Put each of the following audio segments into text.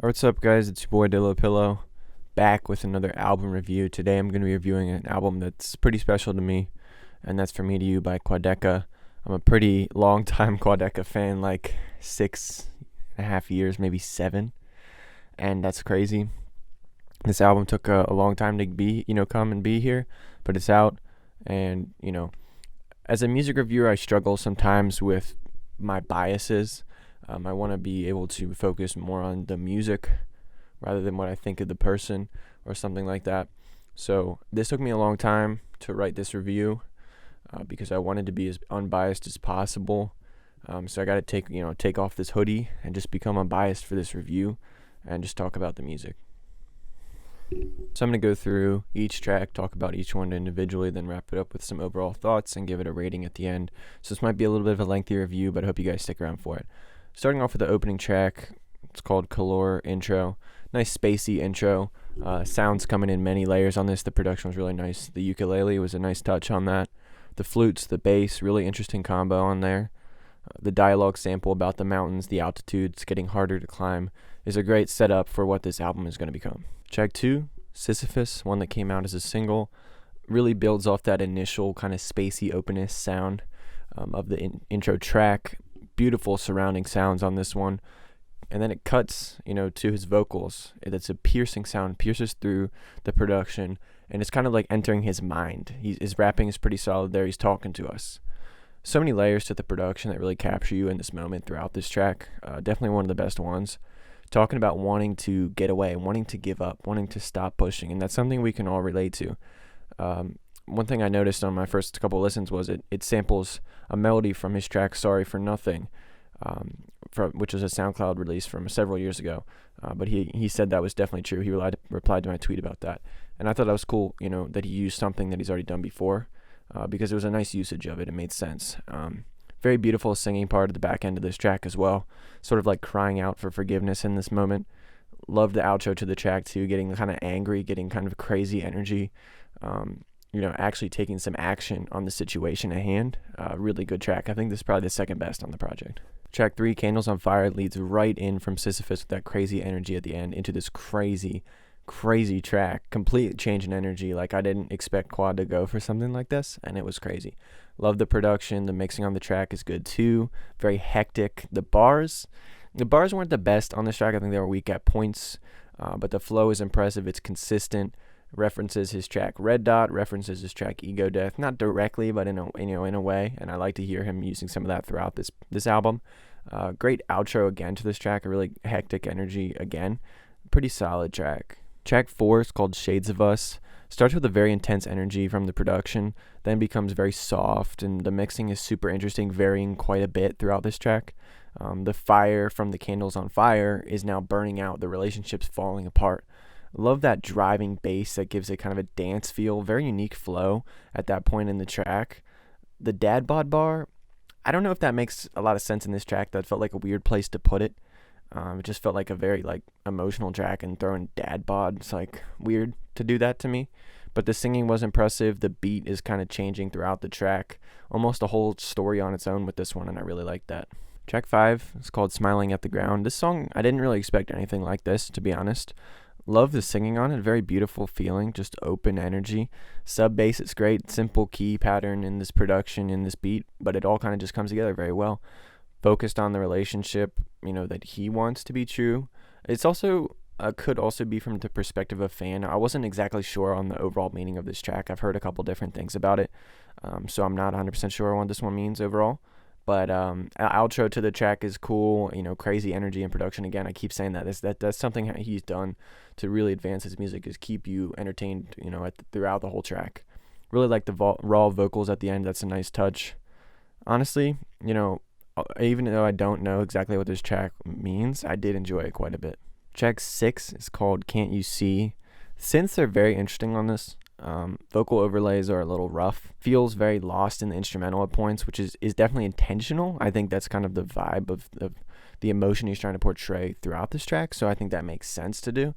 What's up, guys? It's your boy Dillo Pillow, back with another album review. Today I'm going to be reviewing an album that's pretty special to me, and that's From Me to You by Quadeca. I'm a pretty long time Quadeca fan, like 6.5 years, maybe 7, and that's crazy. This album took a long time to come and be here, but it's out, and, as a music reviewer, I struggle sometimes with my biases. I want to be able to focus more on the music rather than what I think of the person or something like that. So this took me a long time to write this review because I wanted to be as unbiased as possible. So I got to take off this hoodie and just become unbiased for this review and just talk about the music. So I'm going to go through each track, talk about each one individually, then wrap it up with some overall thoughts and give it a rating at the end. So this might be a little bit of a lengthy review, but I hope you guys stick around for it. Starting off with the opening track, it's called Calor Intro. Nice spacey intro. Sounds coming in many layers on this. The production was really nice. The ukulele was a nice touch on that. The flutes, the bass, really interesting combo on there. The dialogue sample about the mountains, the altitudes getting harder to climb is a great setup for what this album is going to become. Track 2, Sisyphus, one that came out as a single, really builds off that initial kind of spacey openness sound of the intro track. Beautiful surrounding sounds on this one, and then it cuts to his vocals. It's a piercing sound, pierces through the production, and it's kind of like entering his mind. His rapping is pretty solid there. He's talking to us. So many layers to the production that really capture you in this moment throughout this track. Definitely one of the best ones. Talking about wanting to get away, wanting to give up, wanting to stop pushing, and that's something we can all relate to. One thing I noticed on my first couple listens was it samples a melody from his track Sorry for Nothing, which was a SoundCloud release from several years ago. But he said that was definitely true. He replied to my tweet about that. And I thought that was cool, that he used something that he's already done before, because it was a nice usage of it. It made sense. Very beautiful singing part of the back end of this track as well, sort of like crying out for forgiveness in this moment. Love the outro to the track too, getting kind of angry, getting kind of crazy energy. Actually taking some action on the situation at hand. Really good track. I think this is probably the second best on the project. Track 3, Candles on Fire, leads right in from Sisyphus with that crazy energy at the end into this crazy track. Complete change in energy. Like, I didn't expect Quad to go for something like this, and it was crazy. Love the production. The mixing on the track is good too. Very hectic. The bars weren't the best on this track. I think they were weak at points, but the flow is impressive. It's consistent. References his track Red Dot, references his track Ego Death, not directly, but in a way, and I like to hear him using some of that throughout this album. Great outro again to this track, a really hectic energy again. Pretty solid track. Track 4 is called Shades of Us. Starts with a very intense energy from the production, then becomes very soft, and the mixing is super interesting, varying quite a bit throughout this track. The fire from the Candles on Fire is now burning out, the relationship's falling apart. Love that driving bass that gives it kind of a dance feel, very unique flow at that point in the track. The dad bod bar, I don't know if that makes a lot of sense in this track. That felt like a weird place to put it. It just felt like a very emotional track, and throwing dad bod, it's weird to do that to me. But the singing was impressive. The beat is kind of changing throughout the track. Almost a whole story on its own with this one, and I really like that. Track 5 is called Smiling at the Ground. This song, I didn't really expect anything like this, to be honest. Love the singing on it, very beautiful feeling, just open energy. Sub bass, it's great, simple key pattern in this production, in this beat, but it all kind of just comes together very well. Focused on the relationship, that he wants to be true. It's also, could also be from the perspective of a fan. I wasn't exactly sure on the overall meaning of this track. I've heard a couple different things about it, so I'm not 100% sure on what this one means overall. But outro to the track is cool. Crazy energy and production. Again, I keep saying that's something he's done to really advance his music, is keep you entertained, throughout the whole track. Really like the raw vocals at the end. That's a nice touch. Honestly, even though I don't know exactly what this track means, I did enjoy it quite a bit. Track 6 is called Can't You See. Synths are very interesting on this. Vocal overlays are a little rough. Feels very lost in the instrumental at points, which is definitely intentional. I think that's kind of the vibe of the emotion he's trying to portray throughout this track, so I think that makes sense to do.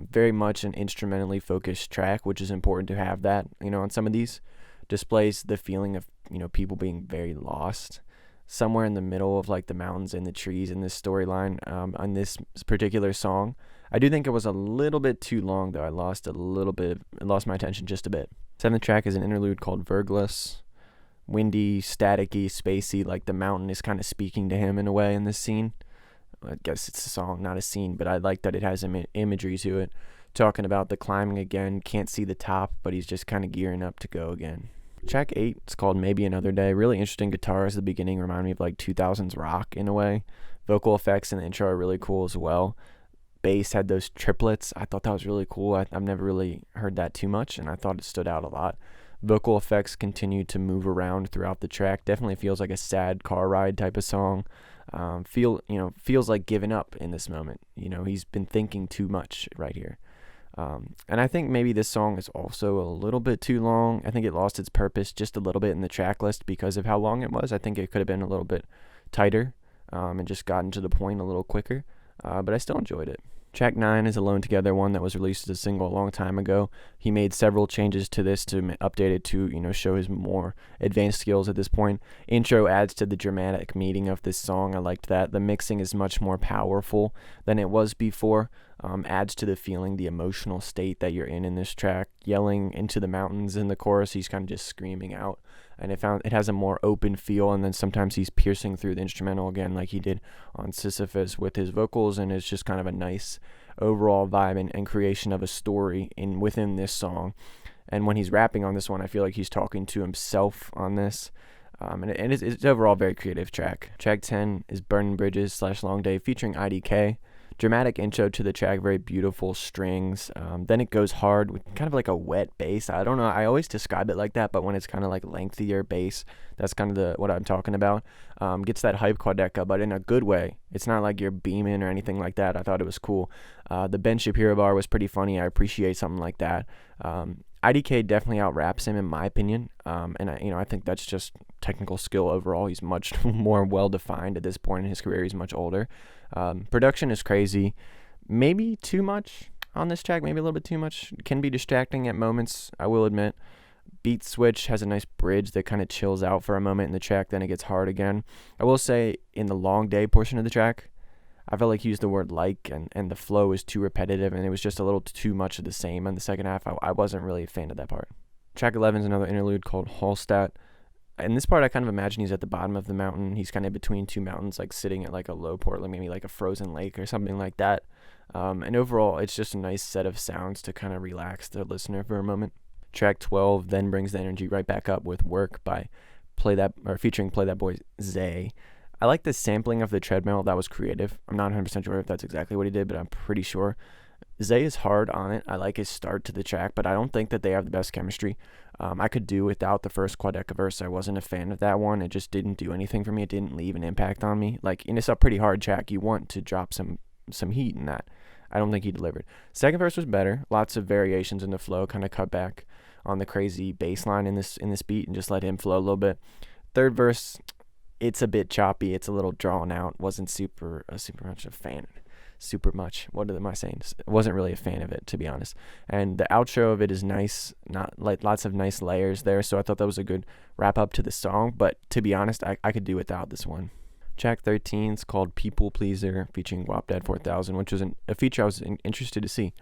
Very much an instrumentally focused track, which is important to have that, on some of these. Displays the feeling of, people being very lost. somewhere in the middle of like the mountains and the trees in this storyline on this particular song. I do think it was a little bit too long though. I lost my attention just a bit. Seventh track is an interlude called Vergless. Windy, staticky, spacey, like the mountain is kind of speaking to him in a way in this scene. I guess it's a song, not a scene, but I like that it has imagery to it, talking about the climbing again, can't see the top, but he's just kind of gearing up to go again. Track 8, it's called Maybe Another Day. Really interesting guitars at the beginning, remind me of like 2000s rock in a way. Vocal effects in the intro are really cool as well. Bass had those triplets. I thought that was really cool. I've never really heard that too much, and I thought it stood out a lot. Vocal effects continue to move around throughout the track. Definitely feels like a sad car ride type of song. Feels like giving up in this moment. He's been thinking too much right here. And I think maybe this song is also a little bit too long. I think it lost its purpose just a little bit in the track list because of how long it was. I think it could have been a little bit tighter and just gotten to the point a little quicker. But I still enjoyed it. Track 9 is Alone Together, one that was released as a single a long time ago. He made several changes to this to update it to, show his more advanced skills at this point. Intro adds to the dramatic meaning of this song. I liked that. The mixing is much more powerful than it was before. Adds to the feeling, the emotional state that you're in this track. Yelling into the mountains in the chorus, he's kind of just screaming out. And it has a more open feel, and then sometimes he's piercing through the instrumental again like he did on Sisyphus with his vocals, and it's just kind of a nice overall vibe and creation of a story within this song. And when he's rapping on this one, I feel like he's talking to himself on this. And it's overall a very creative track. Track 10 is Burning Bridges / Long Day featuring IDK. Dramatic intro to the track, very beautiful strings. Then it goes hard with kind of like a wet bass. I don't know, I always describe it like that, but when it's kind of like lengthier bass, that's kind of what I'm talking about. Gets that hype Quadeca, but in a good way. It's not like you're beaming or anything like that. I thought it was cool. The Ben Shapiro bar was pretty funny. I appreciate something like that. IDK definitely out-raps him in my opinion, and I think that's just technical skill overall. He's much more well-defined at this point in his career. He's much older. Production is crazy, maybe too much on this track, maybe a little bit too much. Can be distracting at moments, I will admit. Beat switch has a nice bridge that kind of chills out for a moment in the track, then it gets hard again. I will say in the Long Day portion of the track, I felt like he used the word like, and the flow is too repetitive, and it was just a little too much of the same in the second half. I wasn't really a fan of that part. Track 11 is another interlude called Hallstatt. In this part, I kind of imagine he's at the bottom of the mountain. He's kind of between two mountains, like sitting at like a low port, like maybe like a frozen lake or something like that. And overall, it's just a nice set of sounds to kind of relax the listener for a moment. Track 12 then brings the energy right back up with Work by featuring Play That Boy Zay. I like the sampling of the treadmill. That was creative. I'm not 100% sure if that's exactly what he did, but I'm pretty sure. Zay is hard on it. I like his start to the track, but I don't think that they have the best chemistry. I could do without the first Quadeca verse. I wasn't a fan of that one. It just didn't do anything for me. It didn't leave an impact on me. It's a pretty hard track. You want to drop some heat in that. I don't think he delivered. Second verse was better. Lots of variations in the flow, kind of cut back on the crazy bass line in this beat and just let him flow a little bit. Third verse, it's a bit choppy. It's a little drawn out. Wasn't super much a fan. Super much. What am I saying? Wasn't really a fan of it, to be honest. And the outro of it is nice. Not like lots of nice layers there. So I thought that was a good wrap up to the song. But to be honest, I could do without this one. Track 13 is called People Pleaser, featuring Guapdad 4000, which was a feature I was interested to see.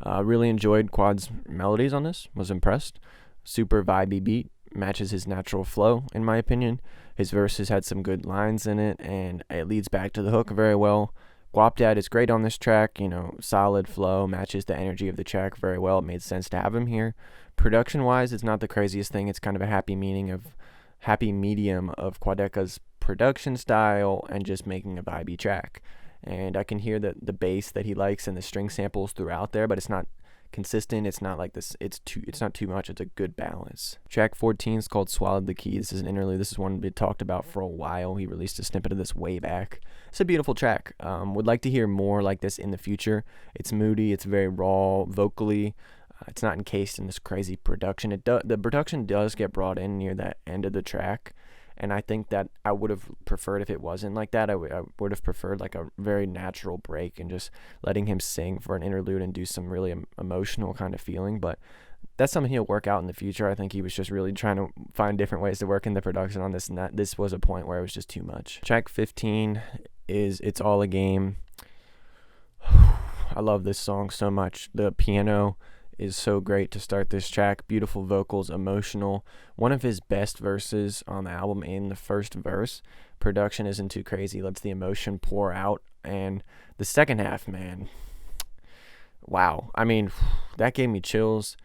Really enjoyed Quad's melodies on this. Was impressed. Super vibey beat. Matches his natural flow, in my opinion. His verses had some good lines in it, and it leads back to the hook very well. Guapdad is great on this track, solid flow, matches the energy of the track very well. It made sense to have him here. Production-wise, it's not the craziest thing. It's kind of a happy medium of Quadeca's production style and just making a vibey track. And I can hear the bass that he likes and the string samples throughout there, but it's not consistent. It's not like this. It's not too much. It's a good balance. Track 14 is called Swallowed the Key. This is an interlude. This is one we talked about for a while. He released a snippet of this way back. It's a beautiful track. Would like to hear more like this in the future. It's moody. It's very raw vocally. It's not encased in this crazy production. The production does get brought in near that end of the track, and I think that I would have preferred if it wasn't like that. I would have preferred like a very natural break and just letting him sing for an interlude and do some really emotional kind of feeling. But that's something he'll work out in the future. I think he was just really trying to find different ways to work in the production on this, and that this was a point where it was just too much. Track 15 is It's All a Game. I love this song so much. The piano is so great to start this track. Beautiful vocals, emotional. One of his best verses on the album in the first verse. Production isn't too crazy, lets the emotion pour out. And the second half, man, wow. I mean, that gave me chills.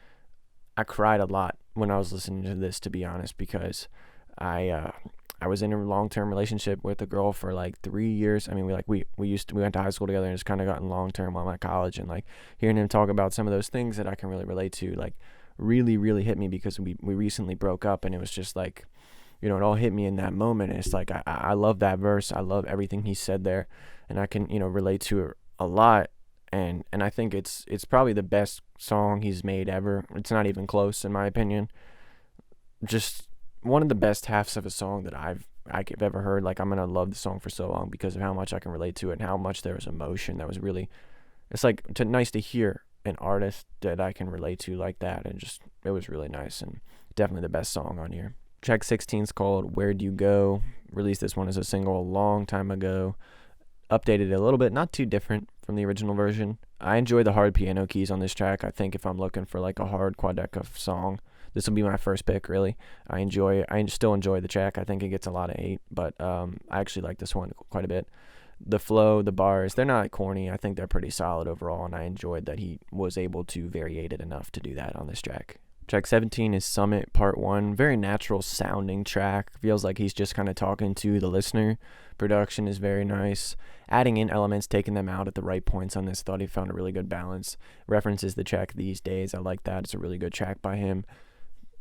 I cried a lot when I was listening to this, to be honest, because I was in a long-term relationship with a girl for like 3 years. I mean, we went to high school together and just kind of gotten long-term while I'm at college, and like hearing him talk about some of those things that I can really relate to, like really, really hit me, because we recently broke up, and it was just like, it all hit me in that moment. And it's like, I love that verse. I love everything he said there, and I can, relate to it a lot. And I think it's probably the best song he's made ever. It's not even close, in my opinion. Just one of the best halves of a song that I've ever heard. Like, I'm gonna love the song for so long because of how much I can relate to it and how much there was emotion. That was really, it's like nice to hear an artist that I can relate to like that, and just it was really nice, and definitely the best song on here. Track 16 is called Where'd You Go. Released this one as a single a long time ago. Updated it a little bit, not too different from the original version. I enjoy the hard piano keys on this track. I think if I'm looking for like a hard Quadeca song, this will be my first pick, really. I still enjoy the track. I think it gets a lot of hate, but I actually like this one quite a bit. The flow, the bars, they're not corny. I think they're pretty solid overall, and I enjoyed that he was able to variate it enough to do that on this track. Track 17 is Summit Part 1. Very natural sounding track. Feels like he's just kind of talking to the listener. Production is very nice. Adding in elements, taking them out at the right points on this. Thought he found a really good balance. References the track These Days. I like that. It's a really good track by him.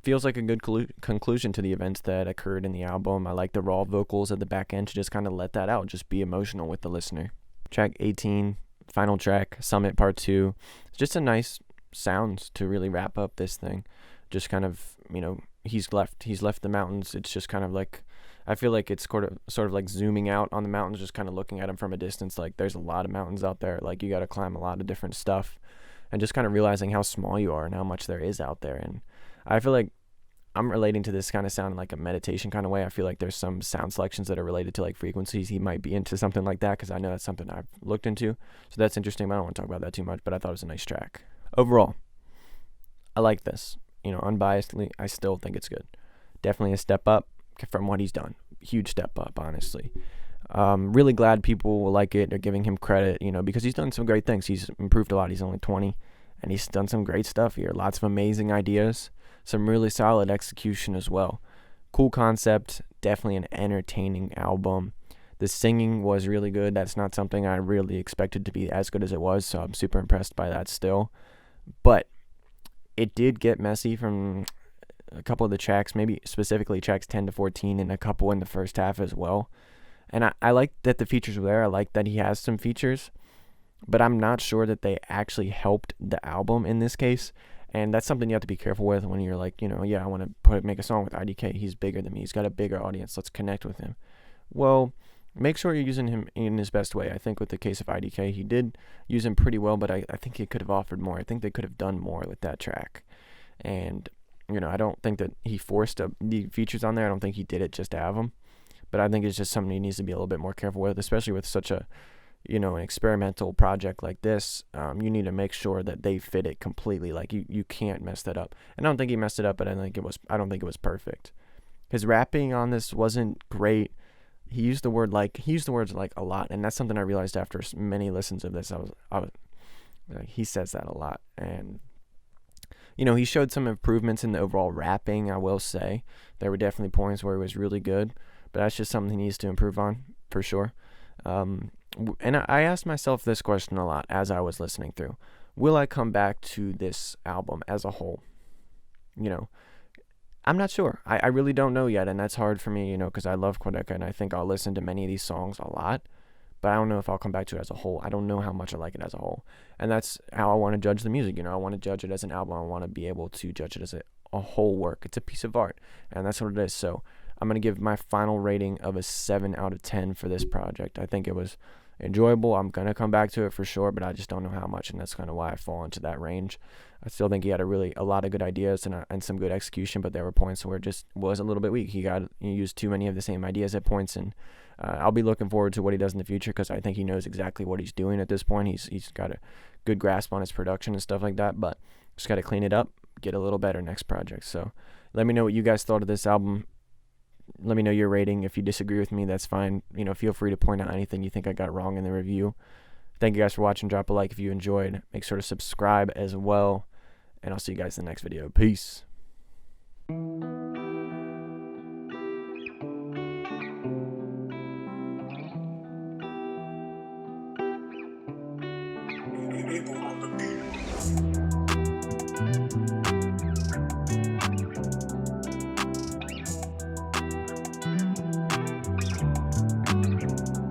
Feels like a good conclusion to the events that occurred in the album. I like the raw vocals at the back end to just kind of let that out. Just be emotional with the listener. Track 18, final track, Summit Part 2. It's just a nice sounds to really wrap up this thing. Just kind of, he's left the mountains. It's just kind of like, I feel like it's sort of like zooming out on the mountains, just kind of looking at them from a distance. Like, there's a lot of mountains out there. Like, you got to climb a lot of different stuff, and just kind of realizing how small you are and how much there is out there. And I feel like I'm relating to this kind of sound in like a meditation kind of way. I feel like there's some sound selections that are related to like frequencies. He might be into something like that, because I know that's something I've looked into. So that's interesting, but I don't want to talk about that too much. But I thought it was a nice track. Overall, I like this. Unbiasedly, I still think it's good. Definitely a step up from what he's done. Huge step up, honestly. Really glad people will like it. They're giving him credit, because he's done some great things. He's improved a lot. He's only 20, and he's done some great stuff here. Lots of amazing ideas. Some really solid execution as well. Cool concept. Definitely an entertaining album. The singing was really good. That's not something I really expected to be as good as it was, so I'm super impressed by that still. But it did get messy from a couple of the tracks, maybe specifically tracks 10 to 14, and a couple in the first half as well. And I like that the features were there. I like that he has some features, but I'm not sure that they actually helped the album in this case. And that's something you have to be careful with when you're like, I want to make a song with IDK. He's bigger than me. He's got a bigger audience. Let's connect with him. Well, make sure you're using him in his best way. I think with the case of IDK, he did use him pretty well, but I think he could have offered more. I think they could have done more with that track. And, I don't think that he forced the features on there. I don't think he did it just to have them. But I think it's just something he needs to be a little bit more careful with, especially with such a, an experimental project like this. You need to make sure that they fit it completely. Like, you can't mess that up. And I don't think he messed it up, but I don't think it was perfect. His rapping on this wasn't great. He used the words like a lot, and that's something I realized after many listens of this. I was like, he says that a lot, and he showed some improvements in the overall rapping. I will say there were definitely points where he was really good, but that's just something he needs to improve on for sure. And I asked myself this question a lot as I was listening through: will I come back to this album as a whole? I'm not sure. I really don't know yet, and that's hard for me, because I love Quadeca, and I think I'll listen to many of these songs a lot, but I don't know if I'll come back to it as a whole. I don't know how much I like it as a whole, and that's how I want to judge the music. I want to judge it as an album. I want to be able to judge it as a whole work. It's a piece of art, and that's what it is. So I'm going to give my final rating of a 7 out of 10 for this project. I think it was enjoyable. I'm gonna come back to it for sure, but I just don't know how much, and that's kind of why I fall into that range. I still think he had a lot of good ideas and some good execution, but there were points where it just was a little bit weak. He used too many of the same ideas at points, and I'll be looking forward to what he does in the future because I think he knows exactly what he's doing at this point. He's got a good grasp on his production and stuff like that, but just got to clean it up, get a little better next project. So let me know what you guys thought of this album. Let me know your rating. If you disagree with me, that's fine. Feel free to point out anything you think I got wrong in the review. Thank you guys for watching. Drop a like if you enjoyed. Make sure to subscribe as well. And I'll see you guys in the next video. Peace. On the beat.